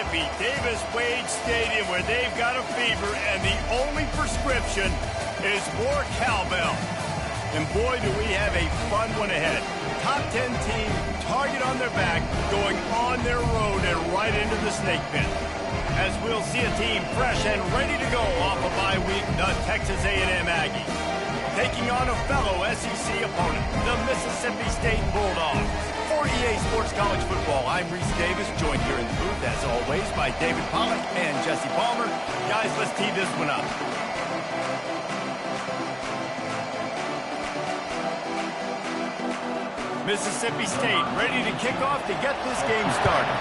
Mississippi, Davis-Wade Stadium, where they've got a fever, and the only prescription is more cowbell. And boy, do we have a fun one ahead. Top 10 team, target on their back, going on their road and right into the snake pit. As we'll see a team fresh and ready to go off a bye week, the Texas A&M Aggies, taking on a fellow SEC opponent, the Mississippi State Bulldogs. For EA Sports College Football, I'm Reese Davis, joined here in the booth, as always, by David Pollack and Jesse Palmer. Guys, let's tee this one up. Mississippi State ready to kick off to get this game started.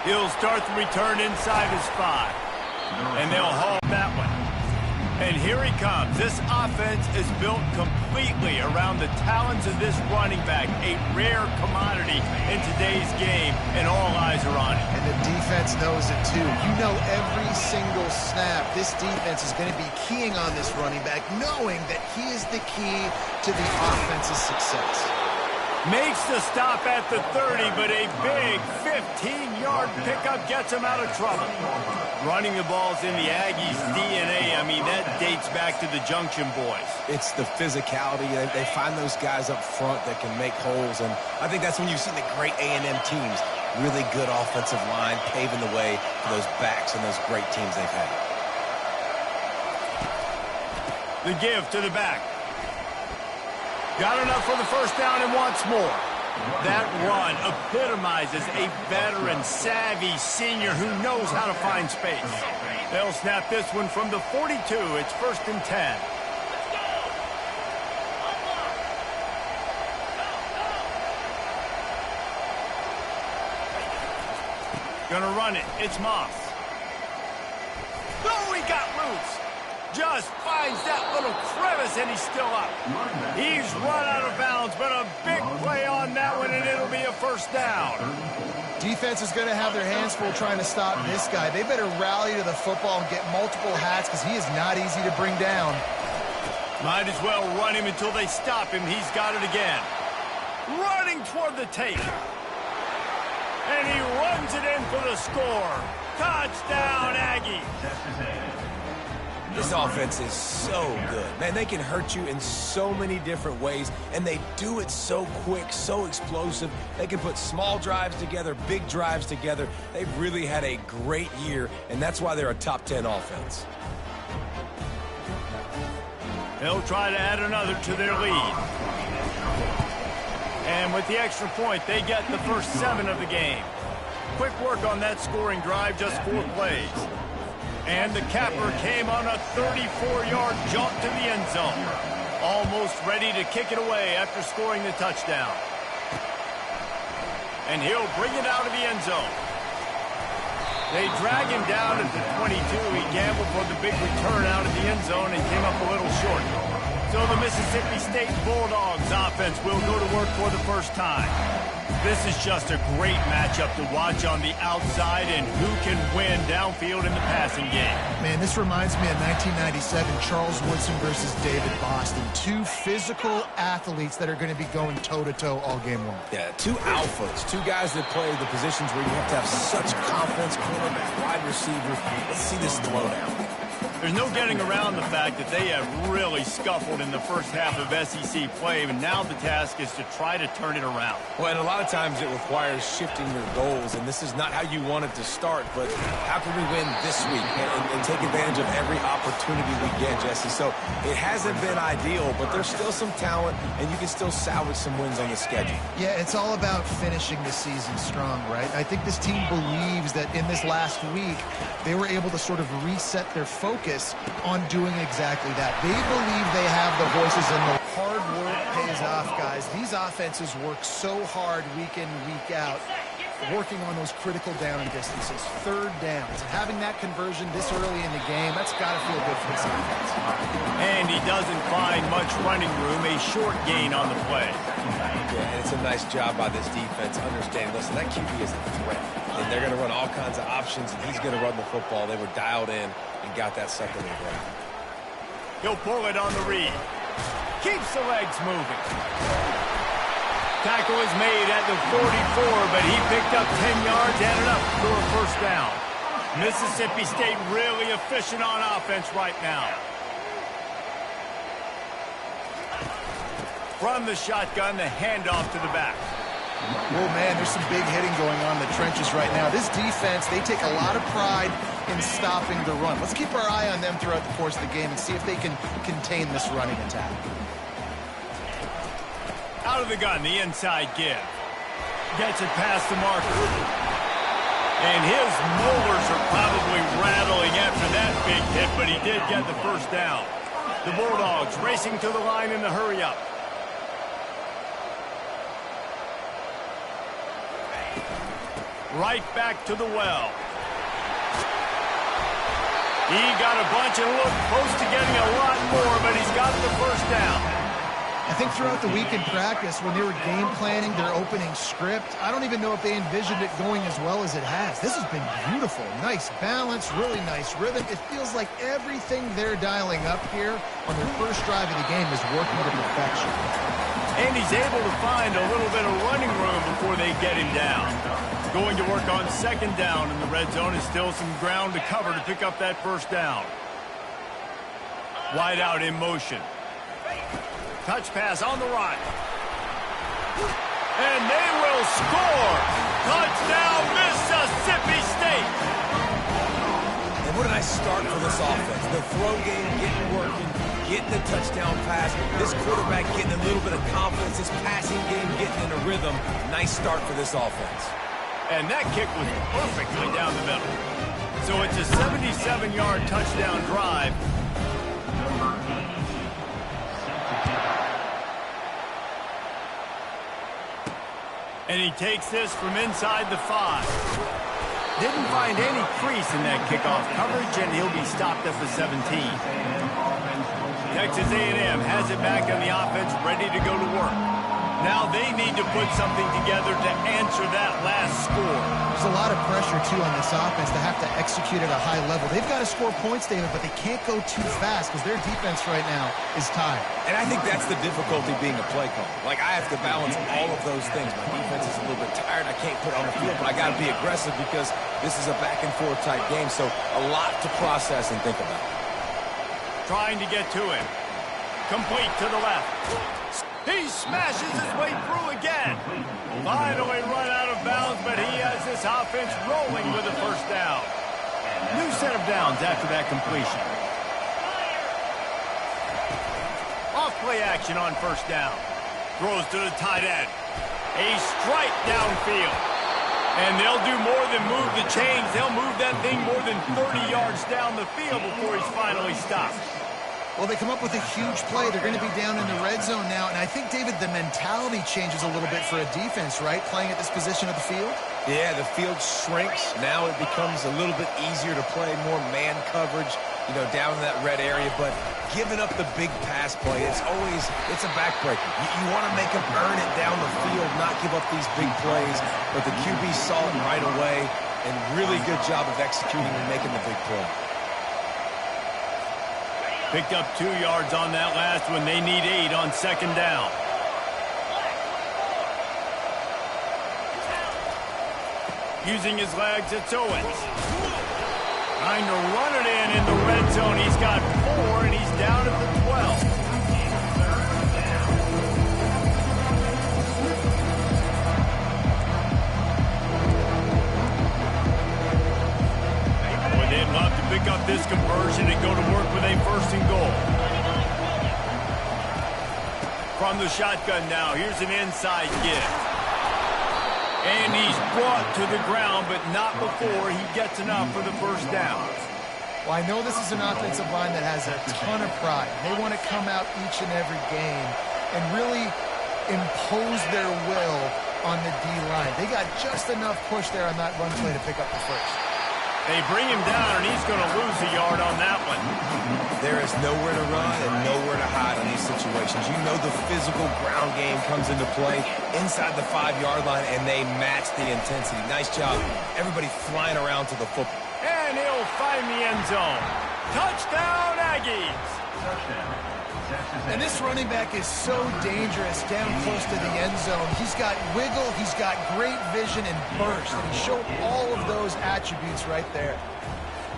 He'll start the return inside his 5. And they'll haul that one. And here he comes. This offense is built completely around the talents of this running back, a rare commodity in today's game, and all eyes are on it. And the defense knows it too. You know every single snap, this defense is going to be keying on this running back, knowing that he is the key to the offense's success. Makes the stop at the 30, but a big 15-yard pickup gets him out of trouble. Running the ball's in the Aggies' DNA. I mean, that dates back to the Junction Boys. It's the physicality. They find those guys up front that can make holes, and I think that's when you've seen the great A&M teams. Really good offensive line, paving the way for those backs and those great teams they've had. The give to the back. Got enough for the first down and wants more. That run epitomizes a veteran, savvy senior who knows how to find space. They'll snap this one from the 42. It's 1st and 10. Gonna run it. It's Moss. Oh, he got loose. Just finds that little crevice, and he's still up. He's run out of bounds, but a big play on that one, and it'll be a first down. Defense is going to have their hands full trying to stop this guy. They better rally to the football and get multiple hats because he is not easy to bring down. Might as well run him until they stop him. He's got it again. Running toward the tape. And he runs it in for the score. Touchdown, Aggie. This offense is so good. Man, they can hurt you in so many different ways, and they do it so quick, so explosive. They can put small drives together, big drives together. They've really had a great year, and that's why they're a top 10 offense. They'll try to add another to their lead. And with the extra point, they get the first 7 of the game. Quick work on that scoring drive, just 4 plays. And the capper came on a 34-yard jaunt to the end zone. Almost ready to kick it away after scoring the touchdown. And he'll bring it out of the end zone. They drag him down at the 22. He gambled for the big return out of the end zone and came up a little short. So the Mississippi State Bulldogs offense will go to work for the first time. This is just a great matchup to watch on the outside, and who can win downfield in the passing game. Man, this reminds me of 1997, Charles Woodson versus David Boston. 2 physical athletes that are going to be going toe-to-toe all game long. Yeah, 2 alphas, 2 guys that play the positions where you have to have such confidence, quarterback, wide receiver. Let's see this throwdown. There's no getting around the fact that they have really scuffled in the first half of SEC play, and now the task is to try to turn it around. Well, and a lot of times it requires shifting your goals, and this is not how you want it to start, but how can we win this week and take advantage of every opportunity we get, Jesse? So it hasn't been ideal, but there's still some talent, and you can still salvage some wins on the schedule. Yeah, it's all about finishing the season strong, right? I think this team believes that in this last week, they were able to sort of reset their focus on doing exactly that. They believe they have the horses, and the hard work pays off, guys. These offenses work so hard week in, week out, working on those critical down and distances, 3rd downs. And having that conversion this early in the game, that's got to feel good for this offense. And he doesn't find much running room, a short gain on the play. Yeah, and it's a nice job by this defense understanding, listen, that QB is a threat. And they're going to run all kinds of options, and he's going to run the football. They were dialed in and got that sucker to the ground. He'll pull it on the read. Keeps the legs moving. Tackle was made at the 44, but he picked up 10 yards, added up for a first down. Mississippi State really efficient on offense right now. From the shotgun, the handoff to the back. Oh, man, there's some big hitting going on in the trenches right now. This defense, they take a lot of pride in stopping the run. Let's keep our eye on them throughout the course of the game and see if they can contain this running attack. Out of the gun, the inside give. Gets it past the marker. And his molars are probably rattling after that big hit, but he did get the first down. The Bulldogs racing to the line in the hurry-up. Right back to the well. He got a bunch and looked close to getting a lot more, but he's got the first down. I think throughout the week in practice, when they were game planning their opening script, I don't even know if they envisioned it going as well as it has. This has been beautiful. Nice balance, really nice rhythm. It feels like everything they're dialing up here on their first drive of the game is working to perfection. And he's able to find a little bit of running room before they get him down. Going to work on second down in the red zone is still some ground to cover to pick up that first down. Wide out in motion. Touch pass on the right. And they will score. Touchdown, Mississippi State. And what a nice start for this offense. The throw game getting working, getting the touchdown pass. This quarterback getting a little bit of confidence. This passing game getting in a rhythm. Nice start for this offense. And that kick was perfectly down the middle. So it's a 77-yard touchdown drive. And he takes this from inside the 5. Didn't find any crease in that kickoff coverage, and he'll be stopped at the 17. Texas A&M has it back on the offense, ready to go to work. Now they need to put something together to answer that last score. There's a lot of pressure, too, on this offense to have to execute at a high level. They've got to score points, David, but they can't go too fast because their defense right now is tired. And I think that's the difficulty being a play caller. Like, I have to balance all of those things. My defense is a little bit tired. I can't put on the field, but I got to be aggressive because this is a back-and-forth type game, so a lot to process and think about. Trying to get to him. Complete to the left. He smashes his way through again. Finally run out of bounds, but he has this offense rolling with a first down. New set of downs after that completion. Off play action on first down. Throws to the tight end. A strike downfield. And they'll do more than move the chains. They'll move that thing more than 30 yards down the field before he's finally stopped. Well, they come up with a huge play. They're going to be down in the red zone now. And I think, David, the mentality changes a little bit for a defense, right? Playing at this position of the field? Yeah, the field shrinks. Now it becomes a little bit easier to play, more man coverage, you know, down in that red area. But giving up the big pass play, it's a backbreaker. You want to make them earn it down the field, not give up these big plays. But the QB saw it right away, and really good job of executing and making the big play. Picked up 2 yards on that last one. They need 8 on second down. Using his legs, it's Owens. Trying to run it in the red zone. He's got 4, and he's down at the 12. They'd love to pick up this conversion and go to work with a first and goal. From the shotgun now, here's an inside give. And he's brought to the ground, but not before he gets enough for the first down. Well, I know this is an offensive line that has a ton of pride. They want to come out each and every game and really impose their will on the D-line. They got just enough push there on that run play to pick up the first. They bring him down, and he's going to lose a yard on that one. There is nowhere to run and nowhere to hide in these situations. You know the physical ground game comes into play inside the 5-yard line, and they match the intensity. Nice job. Everybody flying around to the football. And he'll find the end zone. Touchdown, Aggies. And this running back is so dangerous down close to the end zone. He's got wiggle, he's got great vision and burst. And he showed all of those attributes right there.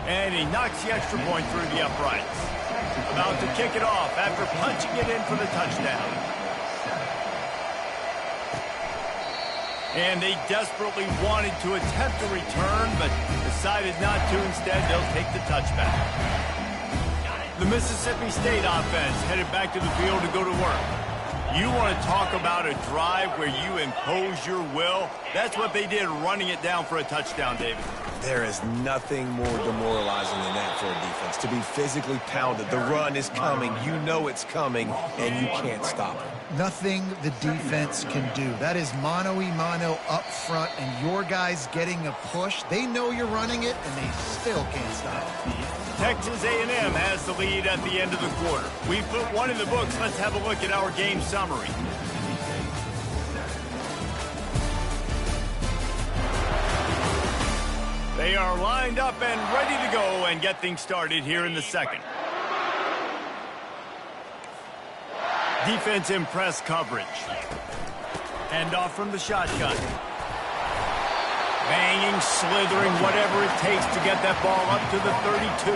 And he knocks the extra point through the uprights. About to kick it off after punching it in for the touchdown. And they desperately wanted to attempt a return, but decided not to. Instead, they'll take the touchback. The Mississippi State offense headed back to the field to go to work. You want to talk about a drive where you impose your will? That's what they did, running it down for a touchdown, David. There is nothing more demoralizing than that for a defense. To be physically pounded. The run is coming. You know it's coming, and you can't stop it. Nothing the defense can do. That is mano-a-mano up front, and your guys getting a push. They know you're running it, and they still can't stop it. Texas A&M has the lead at the end of the quarter. We put one in the books. Let's have a look at our game summary. They are lined up and ready to go and get things started here in the second. Defense in press coverage. Hand off from the shotgun. Banging, slithering, whatever it takes to get that ball up to the 32.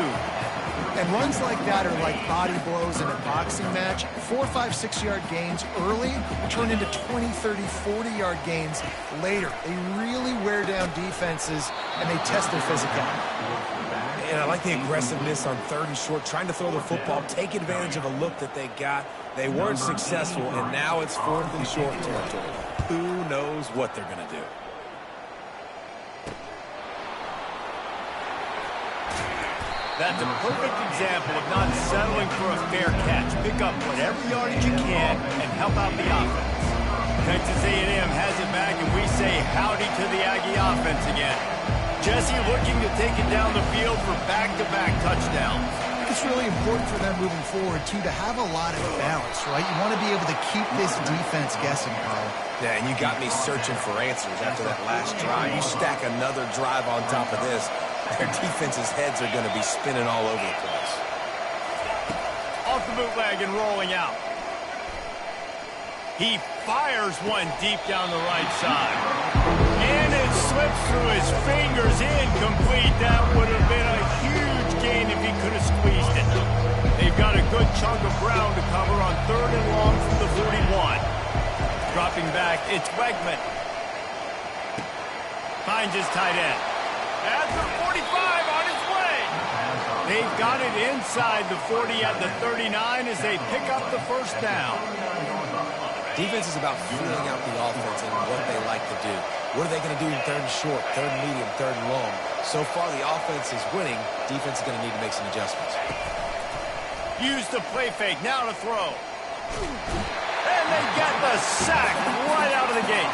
And runs like that are like body blows in a boxing match. 4, 5, 6-yard gains early turn into 20, 30, 40-yard gains later. They really wear down defenses, and they test their physicality. And I like the aggressiveness on 3rd and short, trying to throw the football, take advantage of a look that they got. They weren't successful, and now it's 4th and short territory. Who knows what they're going to do? That's a perfect example of not settling for a fair catch. Pick up whatever yardage you can and help out the offense. Texas A&M has it back, and we say howdy to the Aggie offense again. Jesse looking to take it down the field for back-to-back touchdowns. I think it's really important for them moving forward, too, to have a lot of balance, right? You want to be able to keep this defense guessing, Carl. Yeah, and you got me searching for answers after that last drive. You stack another drive on top of this, their defense's heads are going to be spinning all over the place. Off the bootleg and rolling out. He fires one deep down the right side. And it slips through his fingers, incomplete. That would have been a huge gain if he could have squeezed it. They've got a good chunk of ground to cover on 3rd and long from the 41. Dropping back, it's Wegman. Finds his tight end. At the 45, on his way. They've got it inside the 40 at the 39 as they pick up the first down. Defense is about feeling out the offense and what they like to do. What are they going to do in 3rd and short, 3rd and medium, 3rd and long? So far, the offense is winning. Defense is going to need to make some adjustments. Use the play fake. Now to throw. And they get the sack right out of the gate.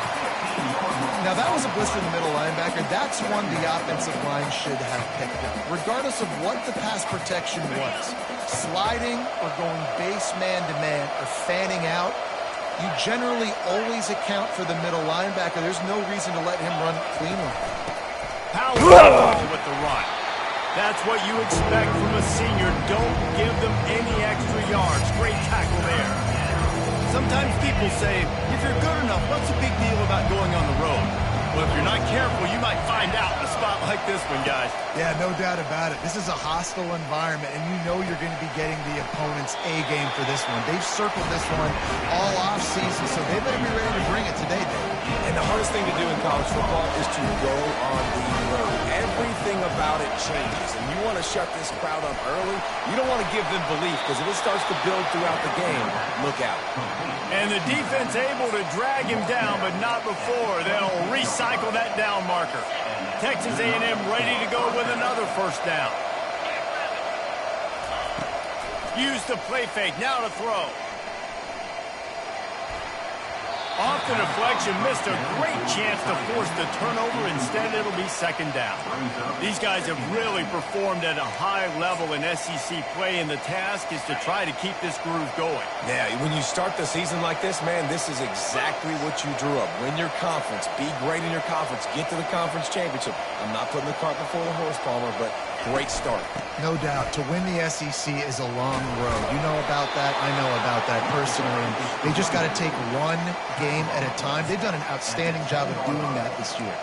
Now, that was a blister in the middle linebacker. That's one the offensive line should have picked up, regardless of what the pass protection was. Sliding or going base man-to-man or fanning out, you generally always account for the middle linebacker. There's no reason to let him run cleanly. Power with the run. That's what you expect from a senior. Don't give them any extra yards. Great tackle there. Sometimes people say, if you're good enough, what's the big deal about going on the road? Well, if you're not careful, you might find out in a spot like this one, guys. Yeah, no doubt about it. This is a hostile environment, and you know you're going to be getting the opponent's A-game for this one. They've circled this one all off-season, so they better be ready to bring it today, Dave. And the hardest thing to do in college football is to go on the road. Everything about it changes, and you want to shut this crowd up early. You don't want to give them belief, because if it starts to build throughout the game, look out. And the defense able to drag him down, but not before. They'll recycle that down marker. Texas A&M ready to go with another first down. Use the play fake. Now to throw. Off the deflection, missed a great chance to force the turnover. Instead, it'll be 2nd down. These guys have really performed at a high level in SEC play, and the task is to try to keep this groove going. Yeah, when you start the season like this, man, this is exactly what you drew up. Win your conference, be great in your conference, get to the conference championship. I'm not putting the cart before the horse, Palmer, but great start. No doubt. To win the SEC is a long road. You know about that. I know about that personally. And they just got to take one game at a time. They've done an outstanding job of doing that this year.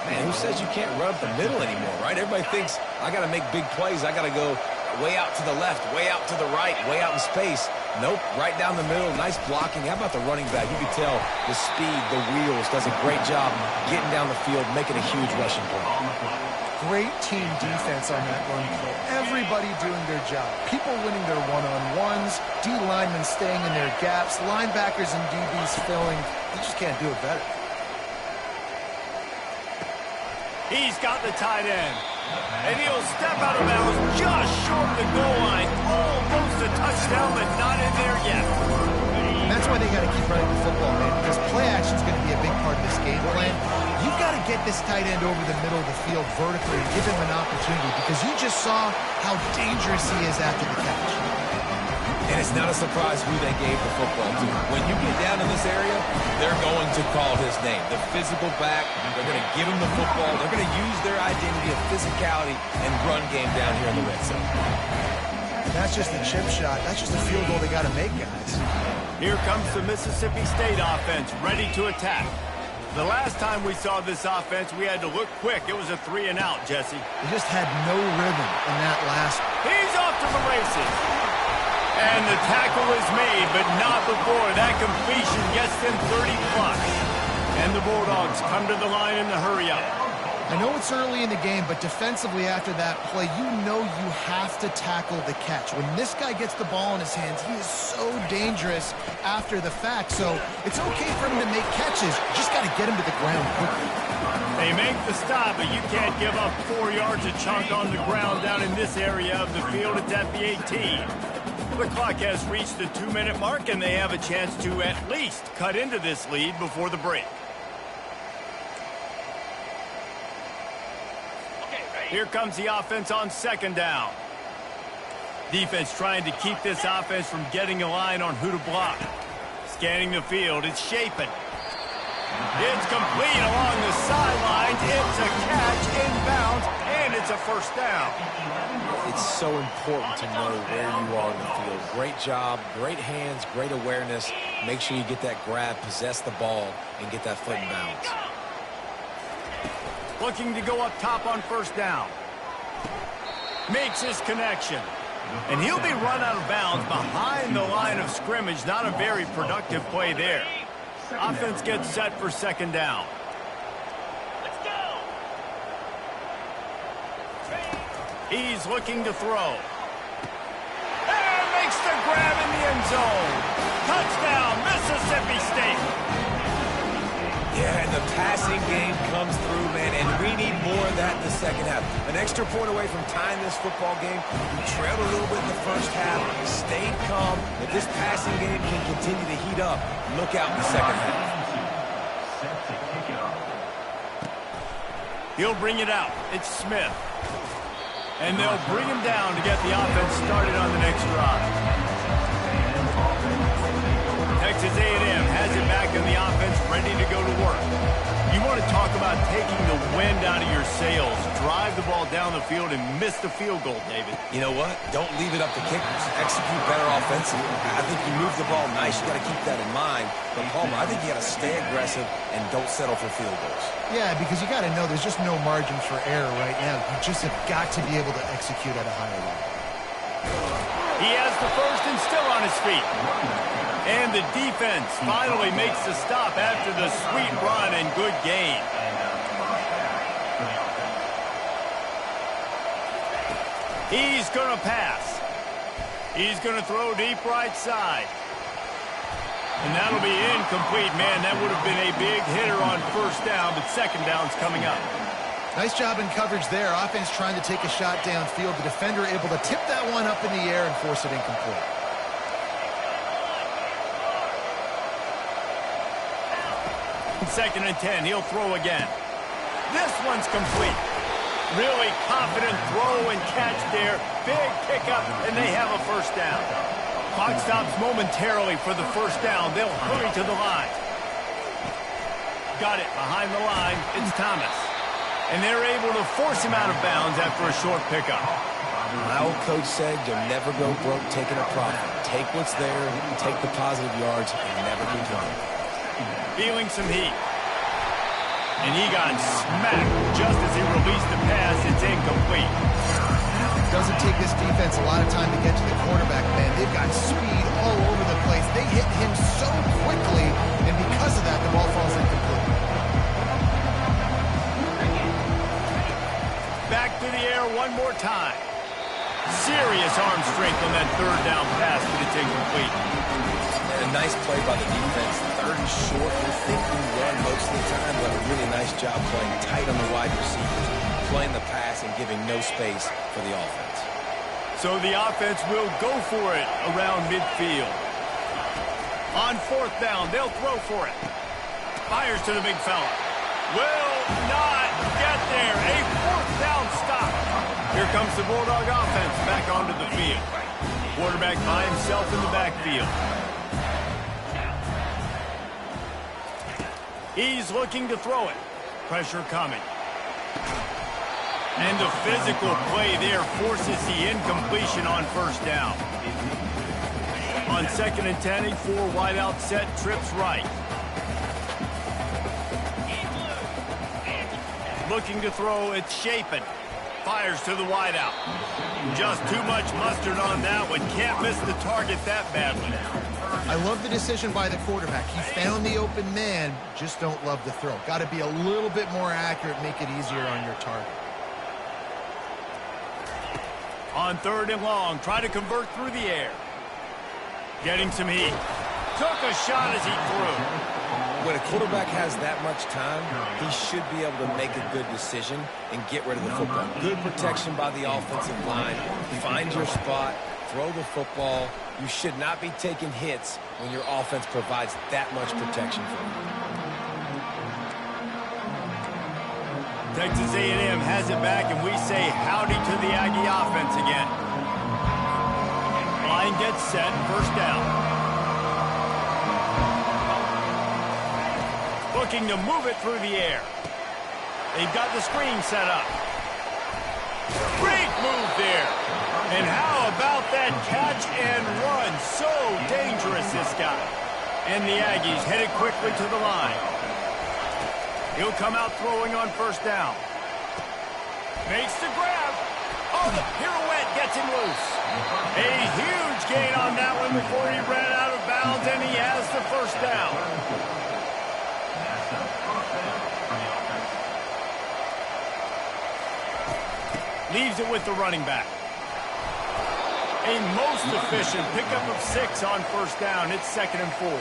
Man, who says you can't run up the middle anymore, right? Everybody thinks, I got to make big plays. I got to go way out to the left, way out to the right, way out in space. Nope, right down the middle, nice blocking. How about the running back? You can tell the speed, the wheels, does a great job getting down the field, making a huge rushing play. Great team defense on that run play. Everybody doing their job. People winning their one-on-ones, D linemen staying in their gaps, linebackers and DBs filling. You just can't do it better. He's got the tight end. And he'll step out of bounds just short of the goal line. Almost a touchdown, but not in there yet. And that's why they got to keep running the football, man, because play action is going to be a big part of this game plan. You've got to get this tight end over the middle of the field vertically and give him an opportunity, because you just saw how dangerous he is after the catch. And it's not a surprise who they gave the football to. When you get down in this area, they're going to call his name. The physical back, they're going to give him the football. They're going to use their identity of physicality and run game down here in the red zone. That's just a chip shot. That's just a field goal they got to make, guys. Here comes the Mississippi State offense, ready to attack. The last time we saw this offense, we had to look quick. It was a 3-and-out, Jesse. They just had no rhythm in that last. He's off to the races. And the tackle is made, but not before that completion gets them 30+. And the Bulldogs come to the line in the hurry-up. I know it's early in the game, but defensively after that play, you know you have to tackle the catch. When this guy gets the ball in his hands, he is so dangerous after the fact. So it's okay for him to make catches. You just got to get him to the ground quickly. They make the stop, but you can't give up 4 yards a chunk on the ground down in this area of the field. It's at the 18. The clock has reached the 2-minute mark, and they have a chance to at least cut into this lead before the break. Here comes the offense on 2nd down. Defense trying to keep this offense from getting a line on who to block. Scanning the field, it's Shapen. It's complete along the sidelines. It's a catch inbounds, and it's a first down. It's so important to know where you are in the field. Great job, great hands, great awareness. Make sure you get that grab, possess the ball, and get that foot in bounds. Looking to go up top on 1st down. Makes his connection. And he'll be run out of bounds behind the line of scrimmage. Not a very productive play there. Offense gets set for 2nd down. He's looking to throw. And makes the grab in the end zone. Touchdown, Mississippi State. Yeah, and the passing game comes through, man, and we need more of that in the second half. An extra point away from tying this football game. We trailed a little bit in the first half, stayed calm. If this passing game can continue to heat up, look out in the second half. He'll bring it out. It's Smith. And they'll bring him down to get the offense started on the next drive. Texas A&M has it back in the offense, ready to go to work. You want to talk about taking the wind out of your sails. Drive the ball down the field and miss the field goal, David. You know what? Don't leave it up to kickers. Execute better offensively. I think you move the ball nice. You got to keep that in mind. But, Palmer, I think you got to stay aggressive and don't settle for field goals. Yeah, because you got to know there's just no margin for error right now. You just have got to be able to execute at a higher level. He has the first and still on his feet. And the defense finally makes the stop after the sweet run and good gain. He's going to pass. He's going to throw deep right side. And that'll be incomplete. Man, that would have been a big hitter on 1st down, but 2nd down's coming up. Nice job in coverage there. Offense trying to take a shot downfield. The defender able to tip that one up in the air and force it incomplete. 2nd and 10. He'll throw again. This one's complete. Really confident throw and catch there. Big pickup, and they have a 1st down. Clock stops momentarily for the 1st down. They'll hurry to the line. Got it behind the line. It's Thomas. And they're able to force him out of bounds after a short pickup. My old coach said you'll never go broke taking a profit. Take what's there, take the positive yards, and never be done. Feeling some heat. And he got smacked just as he released the pass. It's incomplete. Doesn't take this defense a lot of time to get to the quarterback, man. They've got speed all over the place. They hit him so quickly, and because of that, the ball falls incomplete. Back to the air one more time. Serious arm strength on that third down pass, but it's incomplete. And a nice play by the defense. Third and short. You're thinking run most of the time, but a really nice job playing tight on the wide receivers, playing the pass and giving no space for the offense. So the offense will go for it around midfield. On fourth down, they'll throw for it. Fires to the big fella. Will not get there. A fourth down stop. Here comes the Bulldog offense back onto the field. Quarterback by himself in the backfield. He's looking to throw it. Pressure coming. And the physical play there forces the incompletion on first down. On 2nd and 10, a 4 wideout set, trips right. Looking to throw, it's Shapen. Fires to the wideout. Just too much mustard on that one. Can't miss the target that badly. I love the decision by the quarterback. He found the open man, just don't love the throw. Got to be a little bit more accurate, make it easier on your target. On 3rd and long, try to convert through the air. Getting some heat. Took a shot as he threw. When a quarterback has that much time, he should be able to make a good decision and get rid of the football. Good protection by the offensive line. Find your spot, throw the football. You should not be taking hits when your offense provides that much protection for you. Texas A&M has it back, and we say howdy to the Aggie offense again. Line gets set, first down. Looking to move it through the air. They've got the screen set up. Great move there. And how about that catch and run? So dangerous, this guy. And the Aggies headed quickly to the line. He'll come out throwing on first down. Makes the grab. Oh, the pirouette gets him loose. A huge gain on that one before he ran out of bounds, and he has the first down. Leaves it with the running back. A most efficient pickup of 6 on first down. It's 2nd and 4.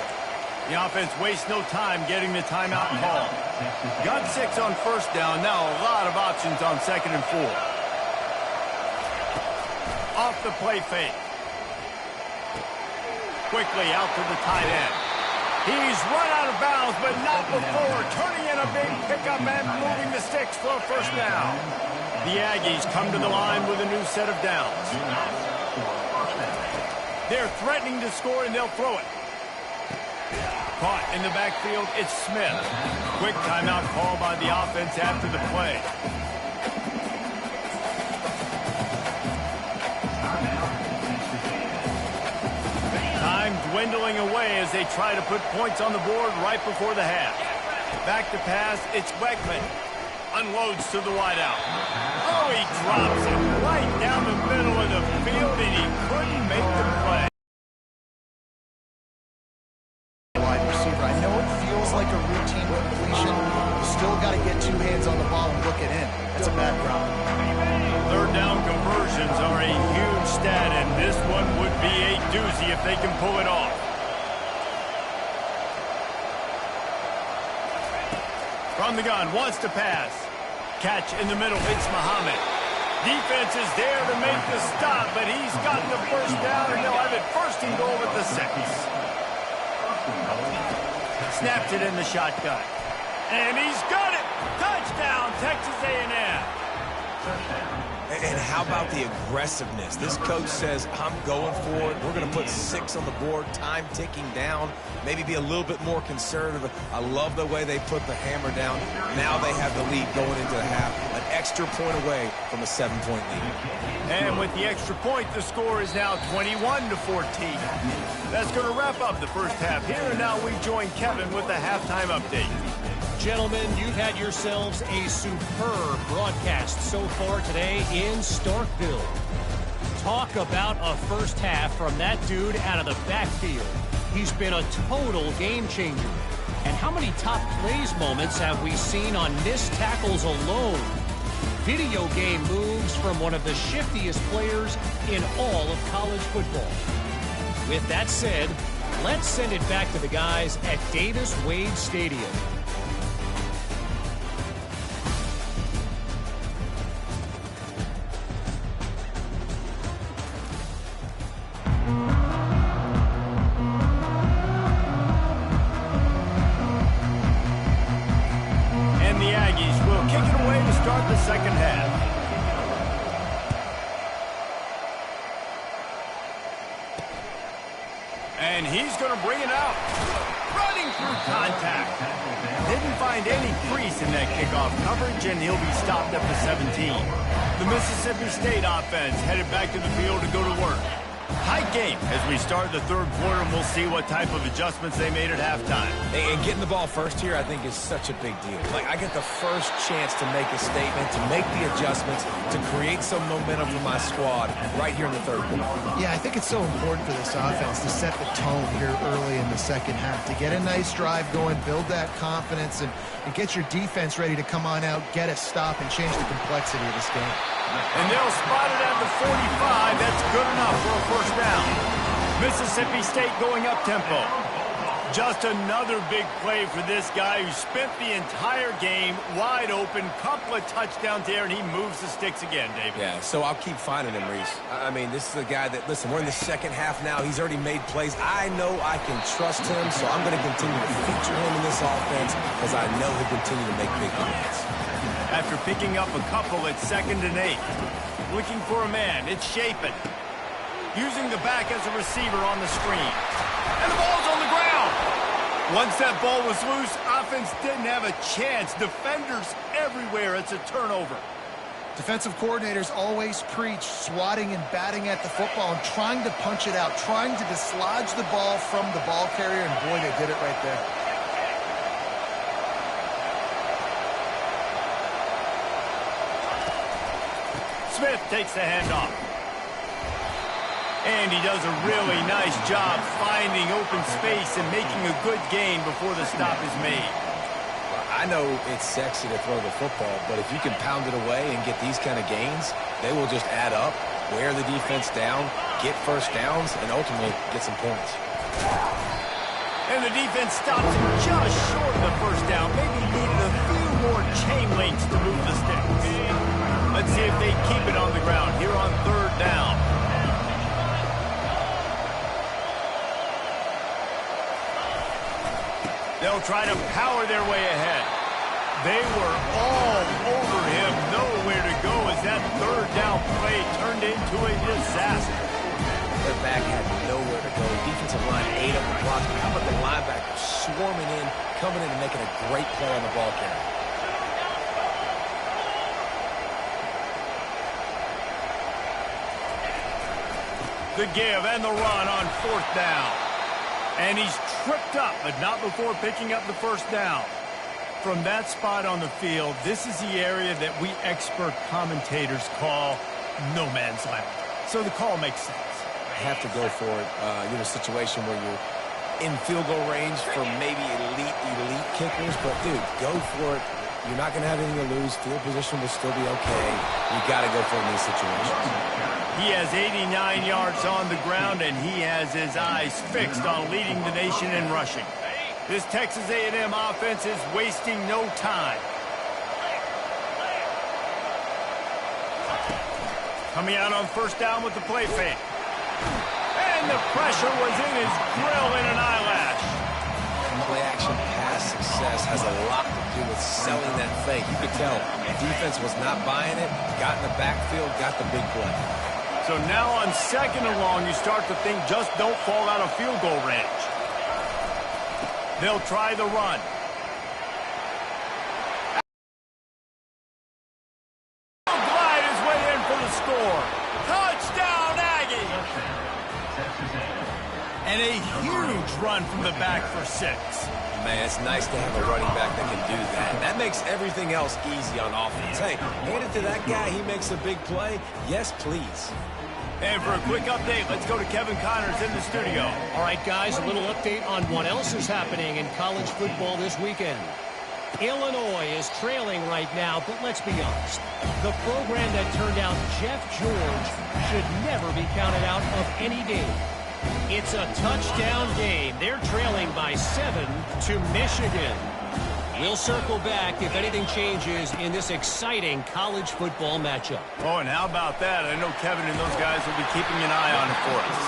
The offense wastes no time getting the timeout call. Got 6 on first down. Now a lot of options on 2nd and 4. Off the play fake. Quickly out to the tight end. He's run out of bounds, but not before. Turning in a big pickup and moving the sticks for a first down. The Aggies come to the line with a new set of downs. They're threatening to score, and they'll throw it. Caught in the backfield, it's Smith. Quick timeout call by the offense after the play. Time dwindling away as they try to put points on the board right before the half. Back to pass, it's Weckman. Unloads to the wideout. Oh, he drops it right down the middle of the field, and he couldn't make the play. Wide receiver. I know it feels like a routine completion. You still got to get 2 hands on the ball and look it in. That's a bad problem. 3rd down conversions are a huge stat, and this one would be a doozy if they can pull it off. From the gun, wants to pass. Catch in the middle, it's Muhammad. Defense is there to make the stop, but he's got the first down, and they'll have it 1st and goal at the 6. Snaps it in the shotgun. And he's got it! Touchdown, Texas A&M! And how about the aggressiveness? This coach says, I'm going for it. We're going to put 6 on the board, time ticking down, maybe be a little bit more conservative. I love the way they put the hammer down. Now they have the lead going into the half, an extra point away from a 7-point lead. And with the extra point, the score is now 21-14. That's going to wrap up the first half here, and now we join Kevin with the halftime update. Gentlemen, you've had yourselves a superb broadcast so far today in Starkville. Talk about a first half from that dude out of the backfield. He's been a total game changer. And how many top plays moments have we seen on missed tackles alone? Video game moves from one of the shiftiest players in all of college football. With that said, let's send it back to the guys at Davis-Wade Stadium. Second half. And he's going to bring it out. Running through contact. Didn't find any crease in that kickoff coverage, and he'll be stopped at the 17. The Mississippi State offense headed back to the field to go to work. Tight game as we start the third quarter, and we'll see what type of adjustments they made at halftime. And getting the ball first here, I think, is such a big deal. Like, I get the first chance to make a statement, to make the adjustments, to create some momentum for my squad right here in the third quarter. Yeah, I think it's so important for this offense to set the tone here early in the second half, to get a nice drive going, build that confidence, and get your defense ready to come on out, get a stop, and change the complexity of this game. And they'll spot it at the 45. That's good enough for a first down. Mississippi State going up tempo. Just another big play for this guy who spent the entire game wide open. Couple of touchdowns there, and he moves the sticks again, David. Yeah, so I'll keep finding him, Reese. I mean, this is a guy that, listen, we're in the second half now. He's already made plays. I know I can trust him, so I'm going to continue to feature him in this offense because I know he'll continue to make big plays. After picking up a couple at 2nd and 8. Looking for a man. It's Shapen. Using the back as a receiver on the screen. And the ball's on the ground. Once that ball was loose, offense didn't have a chance. Defenders everywhere. It's a turnover. Defensive coordinators always preach swatting and batting at the football and trying to punch it out, trying to dislodge the ball from the ball carrier, and boy, they did it right there. Smith takes the handoff. And he does a really nice job finding open space and making a good gain before the stop is made. I know it's sexy to throw the football, but if you can pound it away and get these kind of gains, they will just add up, wear the defense down, get first downs, and ultimately get some points. And the defense stops him just short of the first down. Maybe needed a few more chain links to move the sticks. Let's see if they keep it on the ground here on 3rd down. They'll try to power their way ahead. They were all over him, nowhere to go as that 3rd down play turned into a disaster. The back had nowhere to go. Defensive line ate up the clock. How about the linebacker swarming in, coming in and making a great play on the ball carrier? The give and the run on 4th down. And he's tripped up, but not before picking up the first down. From that spot on the field, this is the area that we expert commentators call no man's land. So the call makes sense. I have to go for it. You're in a situation where you're in field goal range for maybe elite kickers, but dude, go for it. You're not going to have anything to lose. Field position will still be okay. You got to go for it in these situations. He has 89 yards on the ground, and he has his eyes fixed on leading the nation in rushing. This Texas A&M offense is wasting no time. Coming out on 1st down with the play fake. And the pressure was in his grill in an eyelash. play-action pass success has a lot to do with selling that fake. You could tell the defense was not buying it, got in the backfield, got the big play. So now on 2nd and long, you start to think just don't fall out of field goal range. They'll try the run. He'll glide his way in for the score. Touchdown, Aggie! And a huge run from the back for 6. Man, it's nice to have a running back that can do that. That makes everything else easy on offense. Hey, hand it to that guy. He makes a big play. Yes, please. And for a quick update, let's go to Kevin Connors in the studio. All right, guys, a little update on what else is happening in college football this weekend. Illinois is trailing right now, but let's be honest. The program that turned out Jeff George should never be counted out of any game. It's a touchdown game. They're trailing by 7 to Michigan. We'll circle back if anything changes in this exciting college football matchup. Oh, and how about that? I know Kevin and those guys will be keeping an eye on it for us.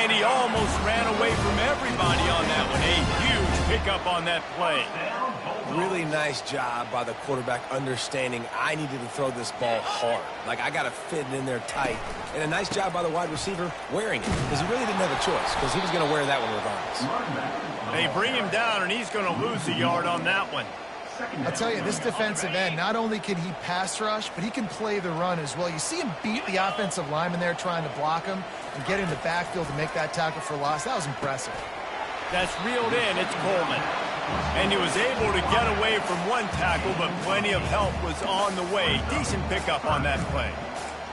And he almost ran away from everybody on that one. A huge pickup on that play. Really nice job by the quarterback understanding I needed to throw this ball hard. Like, I got to fit it in there tight. And a nice job by the wide receiver wearing it, because he really didn't have a choice, because he was going to wear that one regardless. They bring him down, and he's going to lose a yard on that one. I'll tell you, this defensive end, not only can he pass rush, but he can play the run as well. You see him beat the offensive lineman there trying to block him and get in the backfield to make that tackle for loss. That was impressive. That's reeled in. It's Coleman. And he was able to get away from one tackle, but plenty of help was on the way. Decent pickup on that play.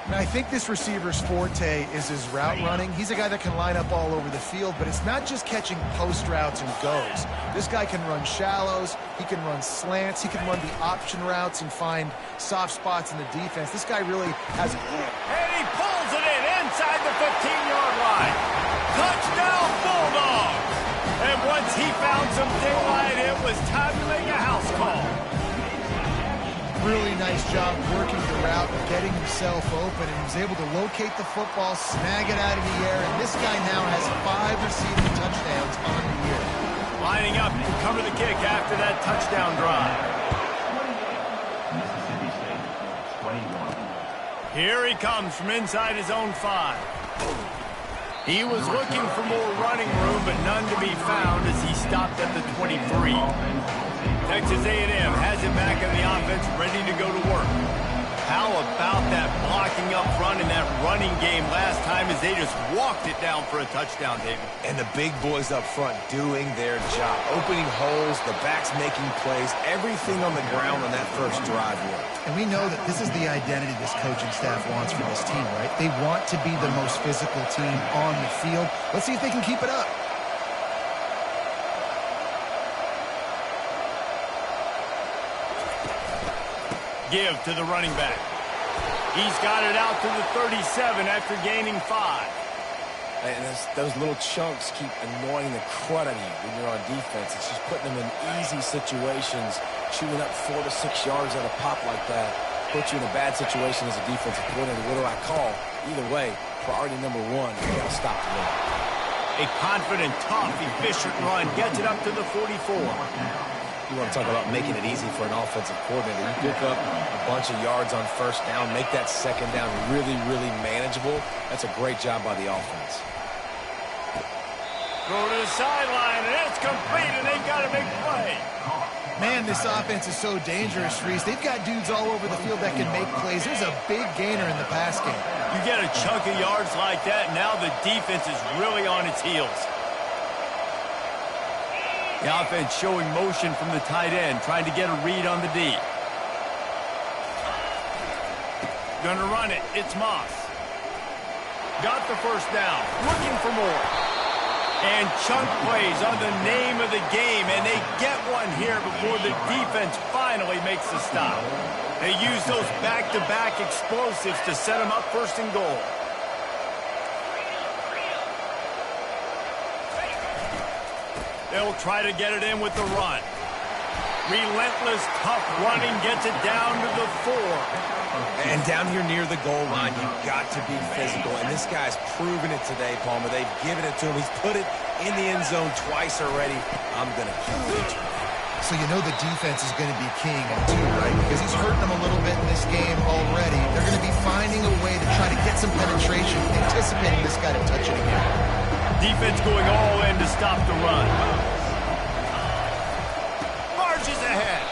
And I think this receiver's forte is his route running. He's a guy that can line up all over the field, but it's not just catching post routes and goes. This guy can run shallows, he can run slants, he can run the option routes and find soft spots in the defense. This guy really has... And he pulls it in inside the 15-yard line. Touchdown, Bulldogs! And once he found some daylight, it was time to make a house call. Really nice job working the route and getting himself open, and he was able to locate the football, snag it out of the air, and this guy now has 5 receiving touchdowns on the year. Lining up to cover the kick after that touchdown drive. Here he comes from inside his own 5. He was looking for more running room, but none to be found as he stopped at the 23. Texas A&M has it back in the offense, ready to go to work. How about that blocking up front in that running game last time as they just walked it down for a touchdown, David? And the big boys up front doing their job. Opening holes, the backs making plays, everything on the ground on that first drive worked. And we know that this is the identity this coaching staff wants for this team, right? They want to be the most physical team on the field. Let's see if they can keep it up. Give to the running back. He's got it out to the 37 after gaining 5. And those little chunks keep annoying the crud out of you when you're on defense. It's just putting them in easy situations, shooting up 4 to 6 yards at a pop like that. Puts you in a bad situation as a defensive coordinator. What do I call? Either way, priority number 1, you got to stop the run. A confident, tough, efficient run gets it up to the 44. You want to talk about making it easy for an offensive coordinator. You pick up a bunch of yards on first down, make that second down really, really manageable. That's a great job by the offense. Go to the sideline, and it's complete, and they've got a big play. Man, this offense is so dangerous, Reese. They've got dudes all over the field that can make plays. There's a big gainer in the pass game. You get a chunk of yards like that, and now the defense is really on its heels. The offense showing motion from the tight end, trying to get a read on the D. Gonna run it. It's Moss. Got the first down. Looking for more. And chunk plays on the name of the game, and they get one here before the defense finally makes the stop. They use those back-to-back explosives to set them up 1st and goal. They'll try to get it in with the run. Relentless, tough running gets it down to the 4. And down here near the goal line, you've got to be physical. And this guy's proven it today, Palmer. They've given it to him. He's put it in the end zone twice already. I'm going to keep featuring. So you know the defense is going to be king too, right? Because he's hurting them a little bit in this game already. They're going to be finding a way to try to get some penetration, anticipating this guy to touch it again. Defense going all in to stop the run. Marches ahead.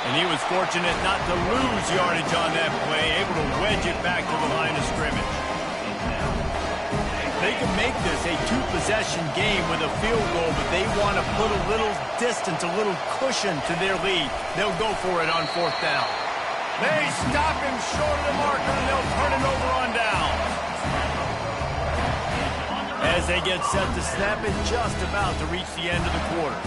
And he was fortunate not to lose yardage on that play, able to wedge it back to the line of scrimmage. They can make this a two-possession game with a field goal, but they want to put a little distance, a little cushion to their lead. They'll go for it on 4th down. They stop him short of the marker, and they'll turn it over on down. As they get set to snap it, just about to reach the end of the quarter.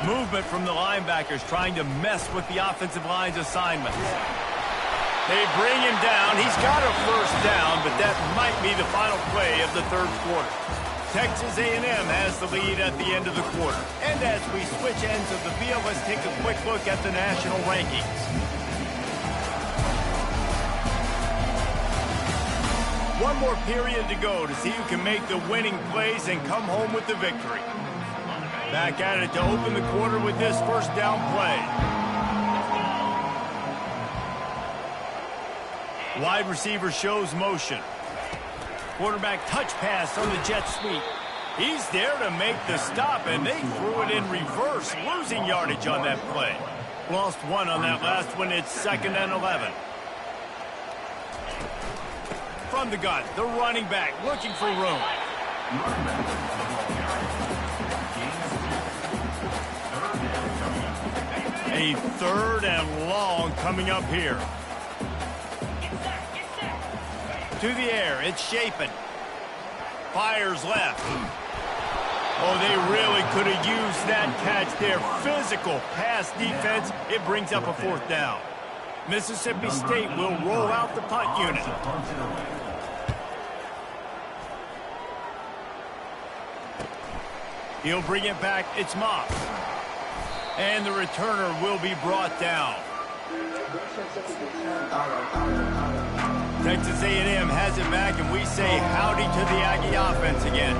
Movement from the linebackers trying to mess with the offensive line's assignments. They bring him down. He's got a 1st down, but that might be the final play of the 3rd quarter. Texas A&M has the lead at the end of the quarter. And as we switch ends of the field, let's take a quick look at the national rankings. One more period to go to see who can make the winning plays and come home with the victory. Back at it to open the quarter with this 1st down play. Wide receiver shows motion. Quarterback touch pass on the jet sweep. He's there to make the stop, and they threw it in reverse, losing yardage on that play. Lost 1 on that last one. It's 2nd and 11. From the gun, the running back looking for room. A 3rd and long coming up here. To the air, it's Shapen. Fires left. Oh, they really could have used that catch there. Physical pass defense. It brings up a 4th down. Mississippi State will roll out the punt unit. He'll bring it back. It's Moss. And the returner will be brought down. Texas A&M has it back, and we say howdy to the Aggie offense again.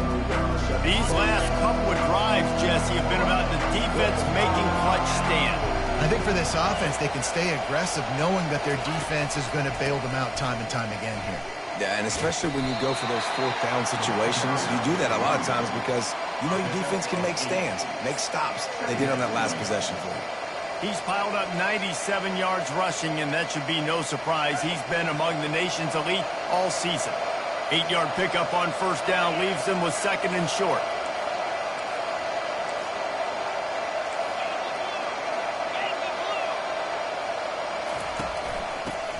These last couple of drives, Jesse, have been about the defense making clutch stand. I think for this offense, they can stay aggressive knowing that their defense is going to bail them out time and time again here. Yeah, and especially when you go for those 4th down situations, you do that a lot of times because you know your defense can make stands, make stops. They did on that last possession for you. He's piled up 97 yards rushing, and that should be no surprise. He's been among the nation's elite all season. 8-yard pickup on 1st down leaves them with 2nd and short.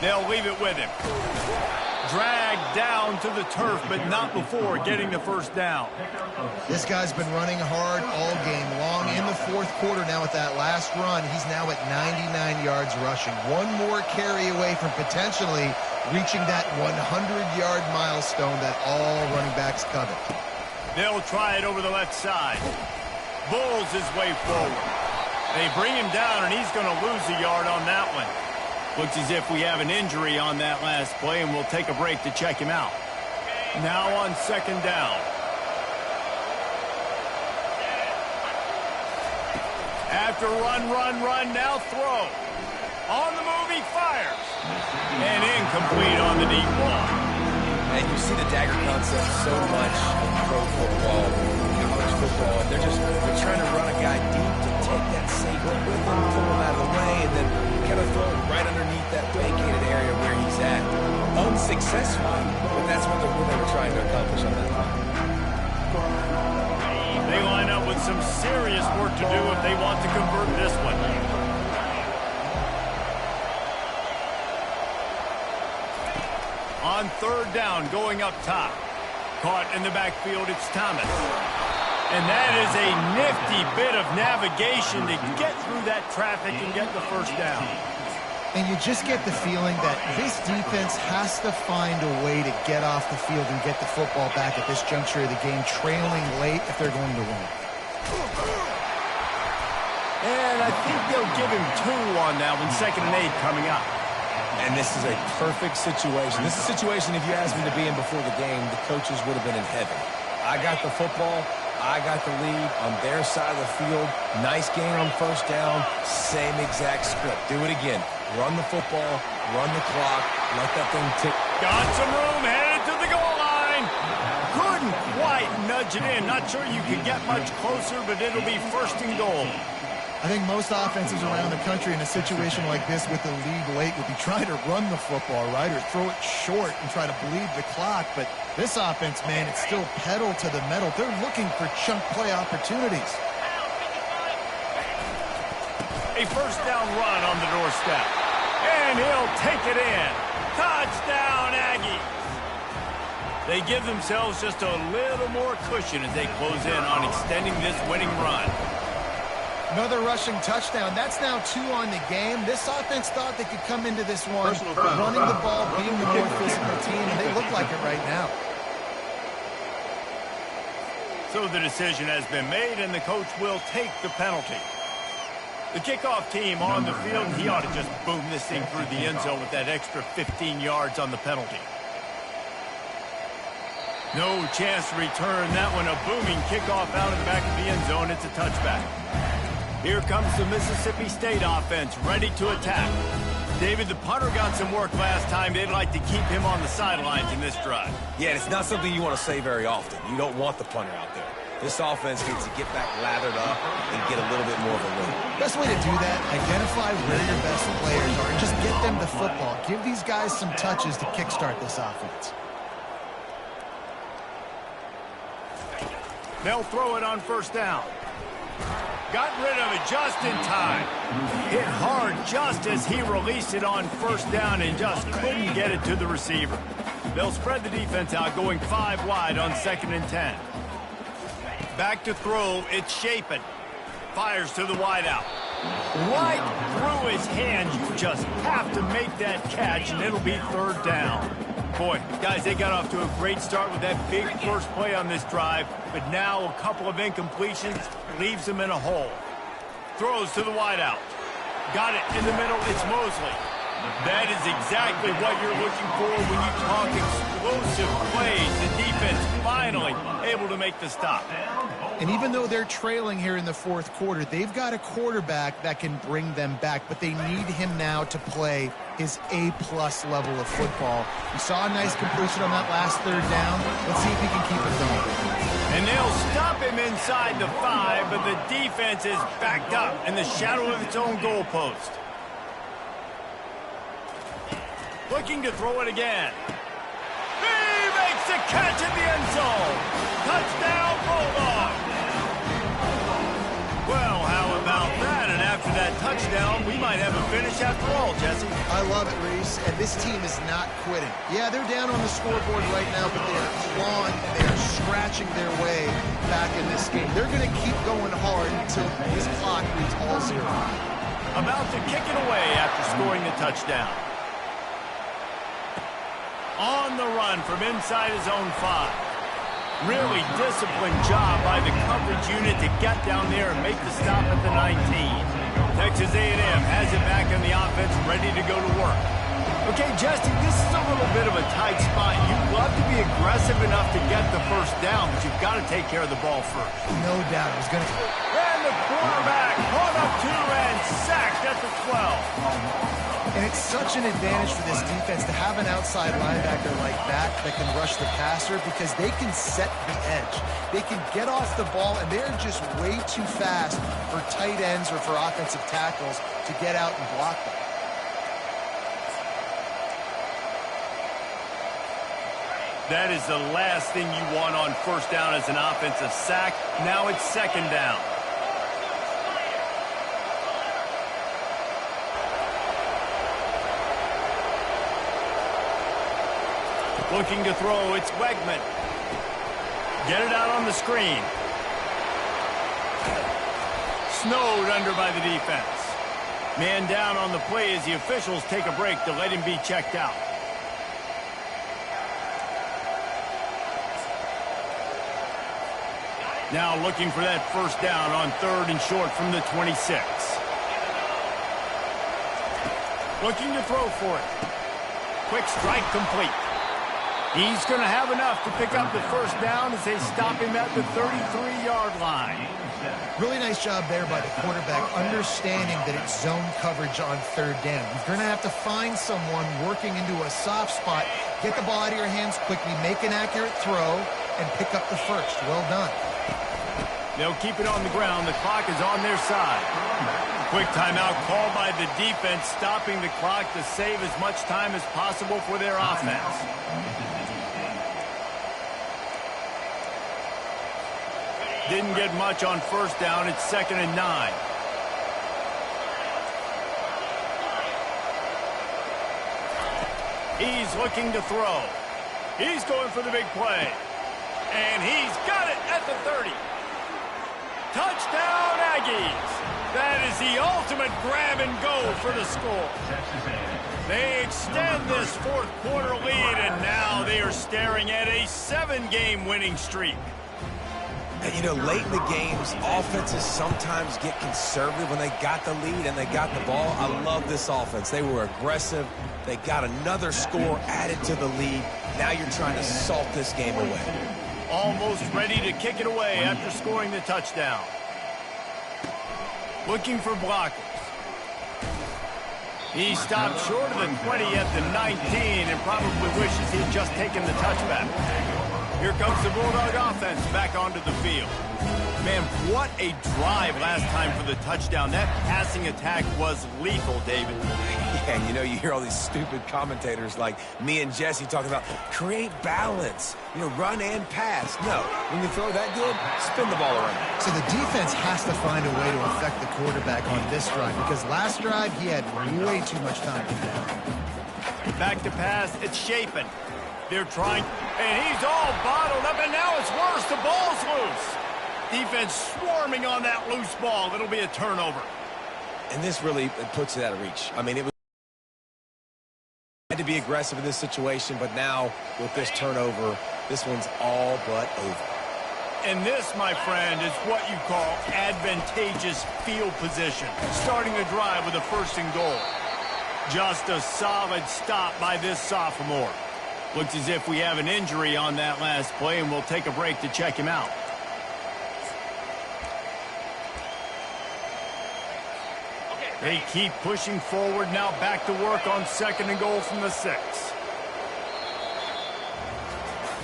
They'll leave it with him. Dragged down to the turf, but not before getting the 1st down. This guy's been running hard all game long. In the 4th quarter now with that last run, he's now at 99 yards rushing. One more carry away from potentially reaching that 100-yard milestone that all running backs covet. They'll try it over the left side. Bulls his way forward. They bring him down, and he's going to lose a yard on that one. Looks as if we have an injury on that last play, and we'll take a break to check him out. Now on 2nd down. After run, now throw. On the move, he fires. And incomplete on the deep ball. And you see the dagger concept so much in pro football, college football. They're trying to run a guy deep to take that safety with him, pull him out of the way, and then kind of throw it right underneath that vacated area where he's at. Unsuccessfully, but that's what they were trying to accomplish on that line. They line up with some serious work to do if they want to convert this one. On 3rd down, going up top. Caught in the backfield, it's Thomas. And that is a nifty bit of navigation to get through that traffic and get the 1st down. And you just get the feeling that this defense has to find a way to get off the field and get the football back at this juncture of the game, trailing late if they're going to win. And I think they'll give him 2 on that one, 2nd and 8 coming up. And this is a perfect situation. This is a situation, if you asked me to be in before the game, the coaches would have been in heaven. I got the football. I got the lead on their side of the field. Nice gain on first down. Same exact script. Do it again. Run the football. Run the clock. Let that thing tick. Got some room, headed to the goal line. Couldn't quite nudge it in. Not sure you could get much closer, but it'll be first and goal. I think most offenses around the country in a situation like this with the lead late would be trying to run the football, right, or throw it short and try to bleed the clock. But this offense, man, it's still pedal to the metal. They're looking for chunk play opportunities. A first down run on the doorstep. And he'll take it in. Touchdown, Aggies. They give themselves just a little more cushion as they close in on extending this winning run. Another rushing touchdown. That's now 2 on the game. This offense thought they could come into this one running the ball, being the more physical team, and they look like it right now. So the decision has been made, and the coach will take the penalty. The kickoff team on the field, he ought to just boom this thing through the end zone with that extra 15 yards on the penalty. No chance to return that one. A booming kickoff out of the back of the end zone. It's a touchback. Here comes the Mississippi State offense, ready to attack. David, the punter got some work last time. They'd like to keep him on the sidelines in this drive. Yeah, it's not something you want to say very often. You don't want the punter out there. This offense needs to get back lathered up and get a little bit more of a lead. Best way to do that, identify where your best players are and just get them the football. Give these guys some touches to kickstart this offense. They'll throw it on first down. Got rid of it just in time. Hit hard just as he released it on first down and just couldn't get it to the receiver. They'll spread the defense out, going 5 wide on 2nd and 10. Back to throw, it's Shapen. Fires to the wideout. Right through his hands. You just have to make that catch, and it'll be 3rd down. Boy, guys, they got off to a great start with that big first play on this drive, but now a couple of incompletions leaves them in a hole. Throws to the wideout. Got it in the middle, it's Mosley. That is exactly what you're looking for when you talk explosive plays. The defense finally able to make the stop. And even though they're trailing here in the 4th quarter, they've got a quarterback that can bring them back, but they need him now to play his A-plus level of football. We saw a nice completion on that last 3rd down. Let's see if he can keep it going. And they'll stop him inside the 5, but the defense is backed up in the shadow of its own goalpost. Looking to throw it again. He makes the catch in the end zone. Touchdown, Bulldogs. Well, how about that? And after that touchdown, we might have a finish after all, Jesse. I love it, Reese. And this team is not quitting. Yeah, they're down on the scoreboard right now, but they are clawing, they are scratching their way back in this game. They're going to keep going hard until this clock reads all 0. About to kick it away after scoring the touchdown. On the run from inside his own 5. Really disciplined job by the coverage unit to get down there and make the stop at the 19. Texas A&M has it back on the offense, ready to go to work. Okay, Jesse, this is a little bit of a tight spot. You'd love to be aggressive enough to get the first down, but you've got to take care of the ball first. No doubt. He's going to... And the quarterback brought up 2 and sacked at the 12. And it's such an advantage for this defense to have an outside linebacker like that can rush the passer because they can set the edge. They can get off the ball, and they're just way too fast for tight ends or for offensive tackles to get out and block them. That is the last thing you want on first down as an offensive sack. Now it's 2nd down. Looking to throw, it's Wegman. Get it out on the screen. Snowed under by the defense. Man down on the play as the officials take a break to let him be checked out. Now looking for that first down on 3rd and short from the 26. Looking to throw for it. Quick strike complete. He's going to have enough to pick up the first down as they stop him at the 33-yard line. Really nice job there by the quarterback, understanding that it's zone coverage on third down. You're going to have to find someone working into a soft spot, get the ball out of your hands quickly, make an accurate throw, and pick up the first. Well done. They'll keep it on the ground. The clock is on their side. Quick timeout called by the defense, stopping the clock to save as much time as possible for their offense. Didn't get much on first down. It's 2nd and 9. He's looking to throw. He's going for the big play. And he's got it at the 30. Touchdown, Aggies. That is the ultimate grab and go for the score. They extend this fourth quarter lead, and now they are staring at a 7-game winning streak. And, you know, late in the games, offenses sometimes get conservative when they got the lead and they got the ball. I love this offense. They were aggressive. They got another score added to the lead. Now you're trying to salt this game away. Almost ready to kick it away after scoring the touchdown. Looking for blockers. He stopped short of the 20 at the 19 and probably wishes he'd just taken the touchback. Here comes the Bulldog offense back onto the field. Man, what a drive last time for the touchdown. That passing attack was lethal, David. Yeah, and you know, you hear all these stupid commentators like me and Jesse talking about create balance, you know, run and pass. No, when you throw that good, spin the ball around. So the defense has to find a way to affect the quarterback on this drive, because last drive he had way too much time to do that. Back to pass, it's Shapen. They're trying, and he's all bottled up, and now it's worse. The ball's loose. Defense swarming on that loose ball. It'll be a turnover. And this really puts it out of reach. I mean, it was had to be aggressive in this situation, but now with this turnover, this one's all but over. And this, my friend, is what you call advantageous field position. Starting the drive with a 1st and goal. Just a solid stop by this sophomore. Looks as if we have an injury on that last play, and we'll take a break to check him out. They keep pushing forward, now back to work on 2nd and goal from the 6.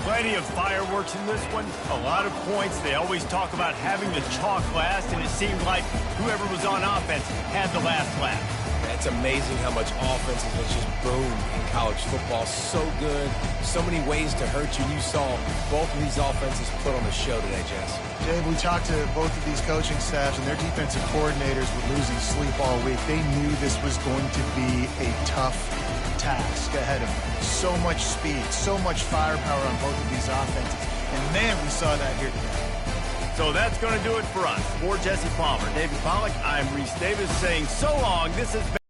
Plenty of fireworks in this one, a lot of points. They always talk about having the chalk last, and it seemed like whoever was on offense had the last laugh. It's amazing how much offense has just boomed in college football. So good, so many ways to hurt you. You saw both of these offenses put on the show today, Jess. Dave, we talked to both of these coaching staffs, and their defensive coordinators were losing sleep all week. They knew this was going to be a tough task ahead of them. So much speed, so much firepower on both of these offenses. And, man, we saw that here today. So that's going to do it for us. For Jesse Palmer, David Pollack, I'm Reese Davis saying so long. This has been